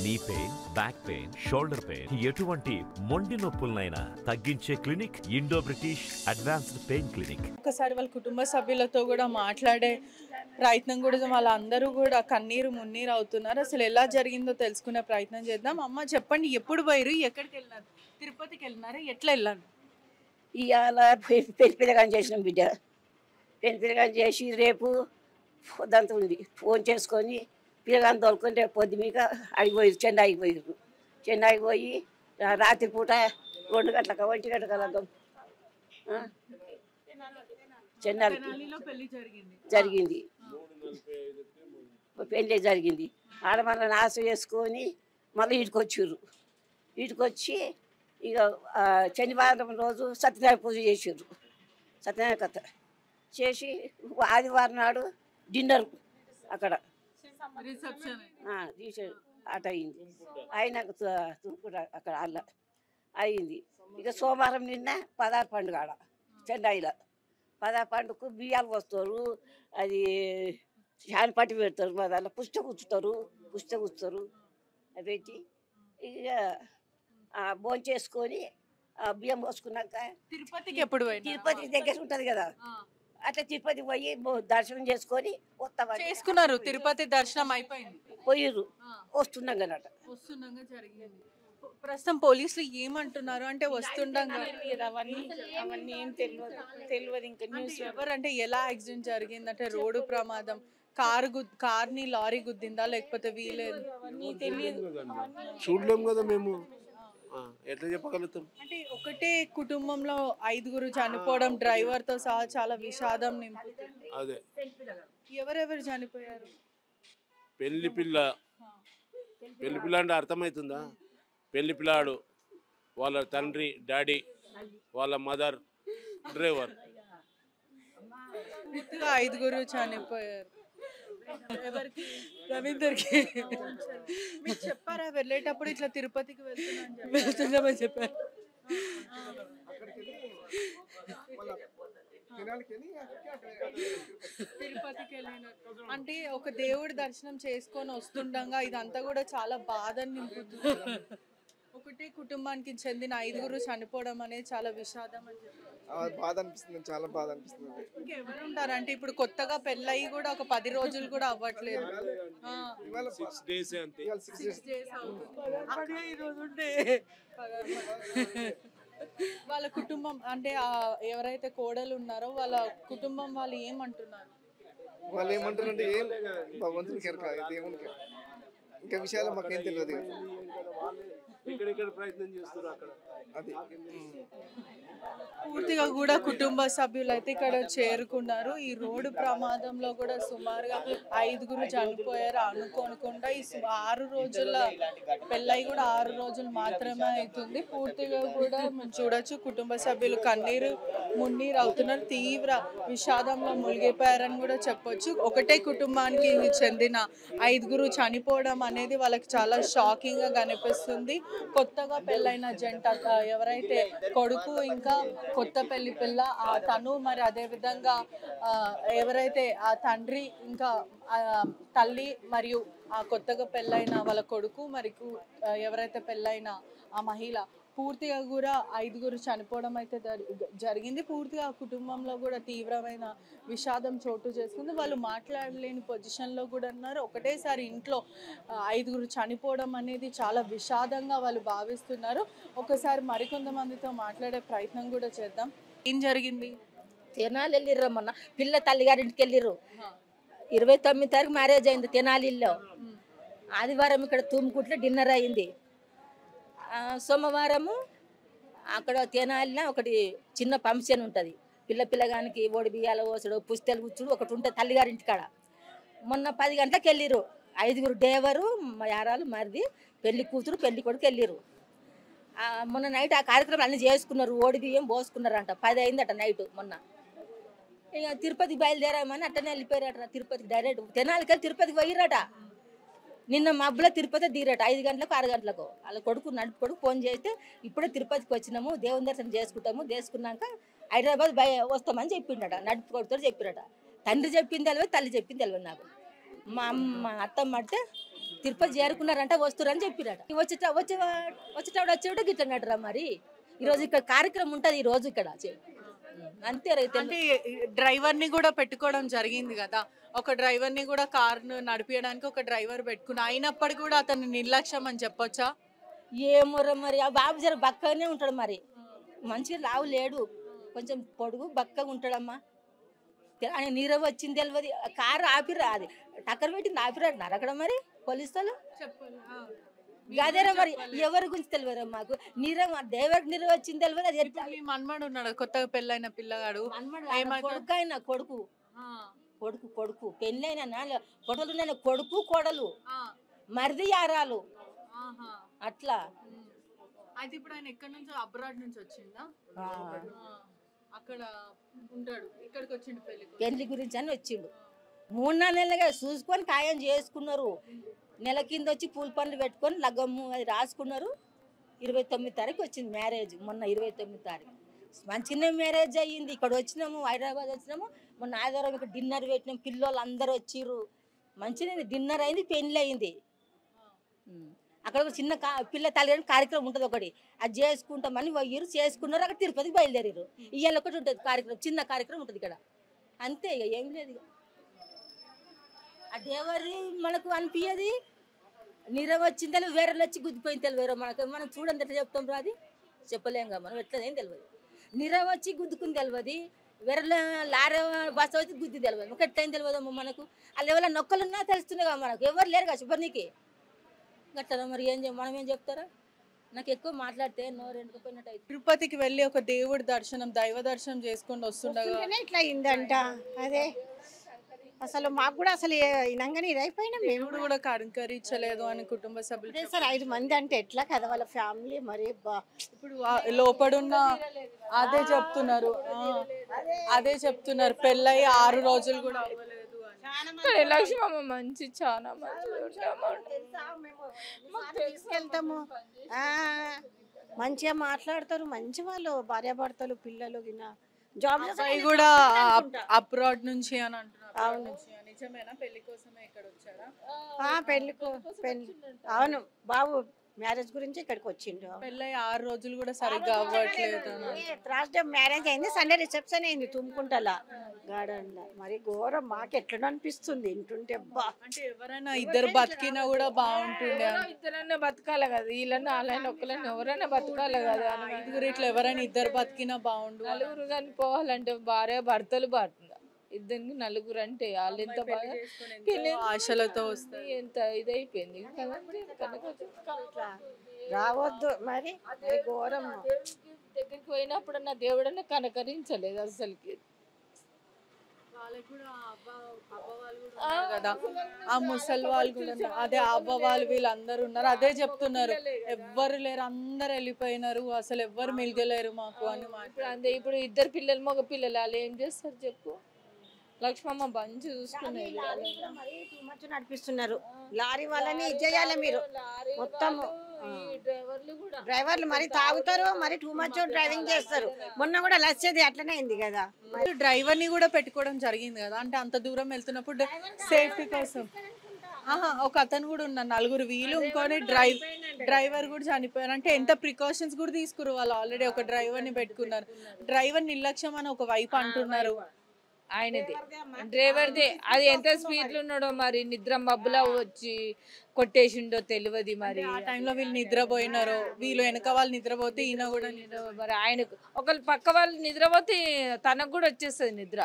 Knee pain, back pain, shoulder pain, ఎటువంటి మొండి నొప్పులనైనా తగ్గించే clinic Indo British advanced pain clinic. ఒకసారి వాళ్ళ కుటుంబ సభ్యులతో కూడా మాట్లాడే ప్రయత్నం కూడా వాళ్ళందరూ కూడా కన్నీరు మున్నీరు అవుతున్నారు. అసలు ఎలా జరిగిందో తెలుసుకునే ప్రయత్నం చేద్దాం. అమ్మ చెప్పండి, ఎప్పుడు పోయారు, ఎక్కడికి వెళ్ళినారు? తిరుపతికి వెళ్ళినారు, ఎట్లా వెళ్ళారు? ఇవాళ పెళ్లి చేసినాం బిడ్డ. పెళ్లి చేసి రేపు పొద్దంతా ఉంది ఫోన్ చేసుకొని పిల్లగాని తోలుకొని రేపు పొద్దు మీద అడిగిపోయారు, చెన్నైకి పోయారు. చెన్నైకి పోయి రాత్రిపూట 2 గంటలకు 1 గంటలకు చెన్నైకి జరిగింది. పెళ్ళి జరిగింది. ఆడ మళ్ళీ నాశ చేసుకొని మళ్ళీ ఇంటికి వచ్చారు. ఇంటికి వచ్చి ఇక శనివారం రోజు సత్యనారాయణ పూజ చేసారు. సత్యనారాయణ కథ చేసి ఆదివారం నాడు డిన్నర్ అక్కడ అట అయింది. అయినాక అక్కడ అల్ల అయింది. ఇక సోమవారం నిన్న 16 పండుగ ఆడ చెన్నైలో. 16 పండుగకు బియ్యాలు వస్తారు, అది శాని పట్టి పెడతారు, మా దాంట్లో పుస్తకూచుతారు అది పెట్టి ఇక భోజనం చేసుకొని బియ్యం పోసుకున్నాక తిరుపతికి ఎప్పుడు తిరుపతి దగ్గర ఉంటుంది కదా, అట్లా తిరుపతి పోయి దర్శనం చేసుకొని చేసుకున్నారు. తిరుపతి దర్శనం అయిపోయింది, పోయిర్రు. వస్తున్నాగా జరిగింది. ప్రస్తుతం పోలీసులు ఏమంటున్నారు అంటే వస్తుండగా అవన్నీ ఏం తెలియదు ఇంకా న్యూస్. ఎవరంటే ఎలా యాక్సిడెంట్ జరిగింది అంటే రోడ్డు ప్రమాదం, కార్ని లారీ గుద్దిందా లేకపోతే వీలేదు అవన్నీ తెలియదు. చూడలేం కదా మేము, ఎట్లా చెప్పగలుగుతాం? అంటే ఒకటే కుటుంబంలో 5గురు చనిపోవడం డ్రైవర్ తో సహా చాలా విషాదం నింపుతుంది. అదే ఎవరెవరు చనిపోయారు? పెళ్లి పిల్ల అంటే అర్థమవుతుందా? పెళ్లి పిల్లాడు, వాళ్ళ తండ్రి, డాడీ, వాళ్ళ మదర్, డ్రైవర్, 5గురు చనిపోయారు. రవీందర్కి మీరు చెప్పారా వెళ్ళేటప్పుడు ఇట్లా తిరుపతికి వెళ్తున్నామని చెప్పారు? తిరుపతికి వెళ్ళినారు అంటే ఒక దేవుడి దర్శనం చేసుకొని వస్తుండగా ఇదంతా కూడా చాలా బాధని నింపుతుంది. ఒకటే కుటుంబానికి చెందిన 5గురు చనిపోవడం అనేది చాలా విషాదం అని చెప్పారు. బాధ అనిపిస్తుంది, చాలా బాధ అనిపిస్తుంది. ఇంకెవరు ఉంటారంటే ఇప్పుడు కొత్తగా పెళ్ళయి కూడా ఒక 10 రోజులు కూడా అవ్వట్లేదు. 6 days అంతే. 6 days అవుతుంది. ఈ రోజు ఉంటే వాళ్ళ కుటుంబం అంటే ఎవరైతే కోడలు ఉన్నారో వాళ్ళ కుటుంబం వాళ్ళు ఏమంటున్నారు? వాళ్ళు ఏమంటారంటే ఏం భగవంతునికి దేవునికి ఇంకా విషయాలు మాకేం తెలియదు. ఇక్కడ ప్రయత్నం చేస్తారు అక్కడ. పూర్తిగా కూడా కుటుంబ సభ్యులు అయితే ఇక్కడ చేరుకున్నారు. ఈ రోడ్డు ప్రమాదంలో కూడా సుమారుగా 5గురు చనిపోయారు అనుకోకుండా. ఈ 6 రోజుల పెళ్ళయి కూడా 6 రోజులు మాత్రమే అవుతుంది. పూర్తిగా కూడా మనం చూడొచ్చు కుటుంబ సభ్యులు కన్నీరు మున్నీరు అవుతున్నారు, తీవ్ర విషాదంలో మునిగిపోయారని కూడా చెప్పొచ్చు. ఒకటే కుటుంబానికి చెందిన 5గురు చనిపోవడం అనేది వాళ్ళకి చాలా షాకింగ్ గా కనిపిస్తుంది. కొత్తగా పెళ్ళైన జంట ఎవరైతే కొడుకు ఇంకా కొత్త పెళ్లి పిల్ల తను మరి అదే విధంగా ఎవరైతే ఆ తండ్రి ఇంకా తల్లి మరియు ఆ కొత్తగా పెళ్ళైన వాళ్ళ కొడుకు మరియు ఎవరైతే పెళ్ళైన ఆ మహిళ పూర్తిగా కూడా 5గురు చనిపోవడం అయితే జరిగింది. పూర్తిగా ఆ కుటుంబంలో కూడా తీవ్రమైన విషాదం చోటు చేసుకుంది. వాళ్ళు మాట్లాడలేని పొజిషన్లో కూడా ఉన్నారు. ఒకటేసారి ఇంట్లో 5గురు చనిపోవడం అనేది చాలా విషాదంగా వాళ్ళు భావిస్తున్నారు. ఒకసారి మరికొంతమందితో మాట్లాడే ప్రయత్నం కూడా చేద్దాం. ఏం జరిగింది? తెనాలి వెళ్ళిర్రు, మొన్న పిల్ల తల్లిగారింటికి వెళ్ళిర్రు. 29 తారీఖు మ్యారేజ్ అయింది తెనాలిలో. ఆదివారం ఇక్కడ తుమ్ముకుట్లో డిన్నర్ అయింది. సోమవారము అక్కడ తెనాలిన ఒకటి చిన్న ఫంక్షన్ ఉంటుంది. పిల్లగానికి ఓడి బియ్యాలు పోసడు, పుస్తలు కూర్చుడు ఒకటి ఉంటుంది తల్లిగారింటి కాడ. మొన్న 10 గంటలకు వెళ్ళిర్రు 5గురు, డ్రైవరు, యారాలు, మరిది, పెళ్లి కూతురు, పెళ్లి కొడుకు వెళ్ళిర్రు. మొన్న నైట్ ఆ కార్యక్రమాలు అన్నీ చేసుకున్నారు. ఓడి బియ్యం పోసుకున్నారంట. 10 అయిందట నైట్ మొన్న. ఇక తిరుపతికి బయలుదేరామని అట్టనే వెళ్ళిపోయారట. తిరుపతికి డైరెక్ట్ తెనాలికి వెళ్ళి తిరుపతికి పోయిరట. నిన్న మబ్బులో తిరుపతి దిగిరట 5 గంటలకు 6 గంటలకు. వాళ్ళ నడుపు కొడుకు ఫోన్ చేస్తే ఇప్పుడే తిరుపతికి వచ్చినాము, దేవుని దర్శనం చేసుకున్నాక హైదరాబాద్ వస్తామని చెప్పిండట. నడుపు కొడుతో చెప్పిరట. తండ్రి చెప్పింది తెలియదు, తల్లి చెప్పింది తెలియదు నాకు. మా అత్తమ్మ అంటే తిరుపతి చేరుకున్నారంట వస్తురని చెప్పిరట వచ్చేటప్పుడు గిట్లన్నట్రా మరి ఈరోజు ఇక్కడ కార్యక్రమం ఉంటుంది ఈ రోజు ఇక్కడ అంతే రైతు. అంటే డ్రైవర్ ని కూడా పెట్టుకోవడం జరిగింది కదా, ఒక డ్రైవర్ ని కూడా కారును నడిపించడానికి ఒక డ్రైవర్ పెట్టుకున్నా, అయినప్పటికీ కూడా అతను నిర్లక్ష్యం అని చెప్పొచ్చా? ఏమోరా మరి ఆ బాబు జర బక్కగానే ఉంటాడు, మరి మంచిగా లావు లేడు, కొంచెం పొడుగు బక్కగా ఉంటాడమ్మా. ఆయన నీరవ్ వచ్చింది తెలియదు, కారు ఆపిరా, అది టక్కర్ పెట్టింది ఆపిరాడు అక్కడ మరి పోలీసు వాళ్ళు. అదేరా మరి ఎవరి గురించి తెలియదు మాకు. నీరవ్ దేవరికి నీరవ్ వచ్చింది తెలియదు. అది మీ మన్మడు ఉన్నాడు కొత్తగా పెళ్ళైన పిల్లగాడు, కొడుకు ఆయన కొడుకు కొడుకు కొడుకు పెళ్ళైన కొడలు కొడుకు కోడలు మరిది యారాలు అట్లా. అయితే ఇప్పుడు ఆయన ఎక్కడి నుంచి అబ్రాడ్ నుంచి వచ్చిందా, అక్కడ ఉంటాడు, ఇక్కడికి వచ్చిండు పెళ్లి గురించి అని వచ్చిండు. 3-4 నెలలుగా చూసుకొని ఖాయం చేసుకున్నారు. నెల కింద వచ్చి పూల పనులు పెట్టుకొని లగ్గము అది రాసుకున్నారు. 29 తారీఖు వచ్చింది మ్యారేజ్, మొన్న 29 తారీఖు మంచిగానే మ్యారేజ్ అయ్యింది. ఇక్కడ వచ్చినాము, హైదరాబాద్ వచ్చినాము, మొన్న ఆదివారం ఇక్కడ డిన్నర్ పెట్టినాము, పిల్లలు అందరూ వచ్చిర్రు, మంచిగా డిన్నర్ అయింది, పెళ్ళి అయింది. అక్కడ ఒక చిన్న పిల్ల తల్లి కార్యక్రమం ఉంటుంది ఒకటి, అది చేసుకుంటామని పోయిర్రు, చేసుకున్నారు, అక్కడ తిరుపతికి బయలుదేరారు. ఇవాళ ఒకటి ఉంటుంది కార్యక్రమం, చిన్న కార్యక్రమం ఉంటుంది ఇక్కడ, అంతే. ఇక ఏం లేదు, ఇక ఆ దేవరి మనకు అనిపించది. నీరవ్ వచ్చింది తెలియదు, వేరే వచ్చి గుద్దిపోయింది తెలియదు మనకు. మనం చూడండి ఎట్లా చెప్తాం రా, అది చెప్పలేంగా మనం, ఎట్లా ఏం తెలియదు. నీరవ్ వచ్చి గుద్దుకుని తెలియదు, వేరే లారీ బస్సు వచ్చి గుద్ది తెలియదు, ఒక ఎట్లా ఏం తెలియదు మనకు. వాళ్ళు ఎవరైనా నొక్కలున్నా తెలుస్తున్నాయి కదా మనకు, ఎవరు లేరు కదా శుభ్రనీకి గట్టరా. మరి ఏం మనం ఏం చెప్తారా, నాకు ఎక్కువ మాట్లాడితే నోరు ఎండుకుపోయినట్టు అయితే. తిరుపతికి వెళ్ళి ఒక దేవుడి దర్శనం, దైవ దర్శనం చేసుకొని వస్తుండగా ఇట్లా అయిందంట. అదే అసలు మాకు కూడా అసలు ఇనంగానే ఇదైపోయినా దేవుడు కూడా కరింకరించలేదు అని కుటుంబ సభ్యులు. సార్ 5 మంది అంటే ఎట్లా కదా వాళ్ళ ఫ్యామిలీ. మరి ఇప్పుడు లోపడున్న అదే చెప్తున్నారు, అదే చెప్తున్నారు, పెళ్ళయి 6 రోజులు కూడా అవ్వలేదు. లక్ష్మమ్మ మంచి చాలా తీసుకెళ్తాము, మంచిగా మాట్లాడతారు, మంచి వాళ్ళు భార్యాభర్తలు పిల్లలు గిన జాబ్ కూడా అబ్రాడ్ నుంచి అని అంటున్నారు. నిజమేనా? పెళ్లి కోసమే ఇక్కడ వచ్చారా? పెళ్లి అవును, బాబు మ్యారేజ్ గురించి ఇక్కడికి వచ్చిండు. పెళ్ళై 6 రోజులు కూడా సరిగ్గా అవ్వట్లేదు. థర్స్డే మ్యారేజ్ అయింది, సండే రిసెప్షన్ అయింది తుమ్ముకుంటలా గార్డెన్ లో. మరి ఘోరం మాకు ఎట్లా అనిపిస్తుంది వింటుంటే. అంటే ఎవరైనా ఇద్దరు బతికినా కూడా బాగుంటుండే. ఇద్దరైనా బతకాలి కదా, వీళ్ళని వాళ్ళని ఒక్కలని ఎవరైనా బతకాలి కదా. 5గురు ఇట్లా ఎవరైనా ఇద్దరు బతికినా బాగుండు. 4 కానీ పోవాలంటే భార్య భర్తలు పడుతుంది, 2 4 అంటే వాళ్ళు ఎంత బాగా ఆశలతో వస్తాయి. ఎంత ఇదైపోయింది రావద్దు. మరి ఘోరం దగ్గరికి పోయినప్పుడు నా దేవుడన్నా కనకరించలేదు అసలుకి. కదా ఆ ముసలి వాళ్ళు కూడా, అదే అవ్వ వాళ్ళు వీళ్ళందరూ ఉన్నారు, అదే చెప్తున్నారు, ఎవ్వరు లేరు, అందరు వెళ్ళిపోయినారు, అసలు ఎవ్వరు మిగలేరు మాకు అని. ఇప్పుడు 2 పిల్లలు మగ పిల్లలు, వాళ్ళు ఏం చేస్తారు చెప్పు. లక్ష్మమ్మ మంచి చూసుకునేది. నడిపిస్తున్నారు లారీ వాళ్ళని చేయాలి మీరు మొత్తం. డ్రైవర్లు మరి తాగుతారు, మరి టూ మచ్ డ్రైవింగ్ చేస్తారు. మొన్న కూడా లచ్చేది అట్లనే అయింది కదా. డ్రైవర్ ని కూడా పెట్టుకోవడం జరిగింది కదా, అంటే అంత దూరం వెళ్తున్నప్పుడు సేఫ్టీ కోసం. ఒక అతను కూడా ఉన్నారు, 4 వీలు, ఇంకోటి డ్రైవర్ కూడా చనిపోయారు. అంటే ఎంత ప్రికాషన్స్ కూడా తీసుకున్నారు వాళ్ళు. ఆల్రెడీ ఒక డ్రైవర్ ని పెట్టుకున్నారు, డ్రైవర్ నిర్లక్ష్యం అని ఒక వైపు అంటున్నారు. ఆయనది డ్రైవర్దే, అది ఎంత స్పీడ్లో ఉన్నాడో మరి, నిద్ర మబ్బులా వచ్చి కొట్టేసిండో తెలియదు. మరి ఆ టైంలో వీళ్ళు నిద్రపోయినారో, వీళ్ళు వెనక వాళ్ళు నిద్రపోతే ఈయన కూడా మరి ఆయనకు ఒకళ్ళు పక్క వాళ్ళు నిద్రపోతే తనకు కూడా వచ్చేస్తుంది నిద్ర.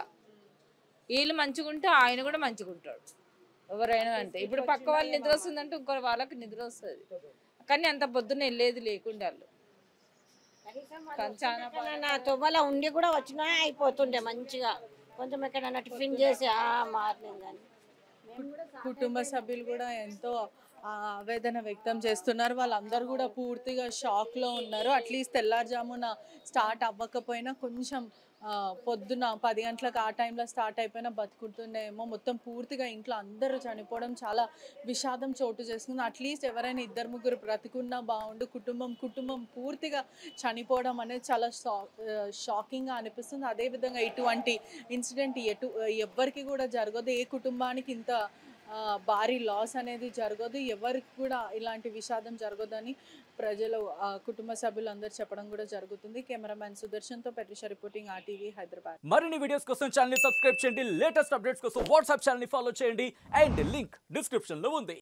వీళ్ళు మంచిగా ఉంటే ఆయన కూడా మంచిగా ఉంటాడు ఎవరైనా. అంటే ఇప్పుడు పక్క వాళ్ళు నిద్ర వస్తుందంటే ఇంకో వాళ్ళకి నిద్ర వస్తుంది, కానీ అంత పొద్దున్న వెళ్ళేది లేకుండా చాలా తువ్వల ఉండి కూడా వచ్చినా అయిపోతుండే మంచిగా. కొంచెం ఎక్కడన్నా టిఫిన్ చేసి మార్నింగ్ కానీ. కుటుంబ సభ్యులు కూడా ఎంతో ఆవేదన వ్యక్తం చేస్తున్నారు. వాళ్ళందరూ కూడా పూర్తిగా షాక్లో ఉన్నారు. అట్లీస్ట్ తెల్లారుజామున స్టార్ట్ అవ్వకపోయినా కొంచెం పొద్దున 10 గంటలకు ఆ టైంలో స్టార్ట్ అయిపోయినా బతుకుతుండేమో. మొత్తం పూర్తిగా ఇంట్లో అందరూ చనిపోవడం చాలా విషాదం చోటు చేసుకుంది. అట్లీస్ట్ ఎవరైనా 2-3 బ్రతికున్నా బాగుండు. కుటుంబం పూర్తిగా చనిపోవడం అనేది చాలా షాకింగ్గా అనిపిస్తుంది. అదేవిధంగా ఇటువంటి ఇన్సిడెంట్ ఎవ్వరికి కూడా జరగదు. ఏ కుటుంబానికి ఇంత భారీ లాస్ అనేది జరగదు, ఎవరికి కూడా ఇలాంటి విషాదం జరగదని ప్రజలు కుటుంబ సభ్యులు అందరూ చెప్పడం కూడా జరుగుతుంది. Cameraman సుదర్శన్తో పెట్రిషా reporting RTV Hyderabad. మరిన్ని వీడియోస్ కోసం ఛానల్ ని సబ్స్క్రైబ్ చేయండి, లేటెస్ట్ అప్డేట్స్ కోసం వాట్సాప్ ఛానల్ ని ఫాలో చేయండి అండ్ లింక్ డిస్క్రిప్షన్ లో ఉంది.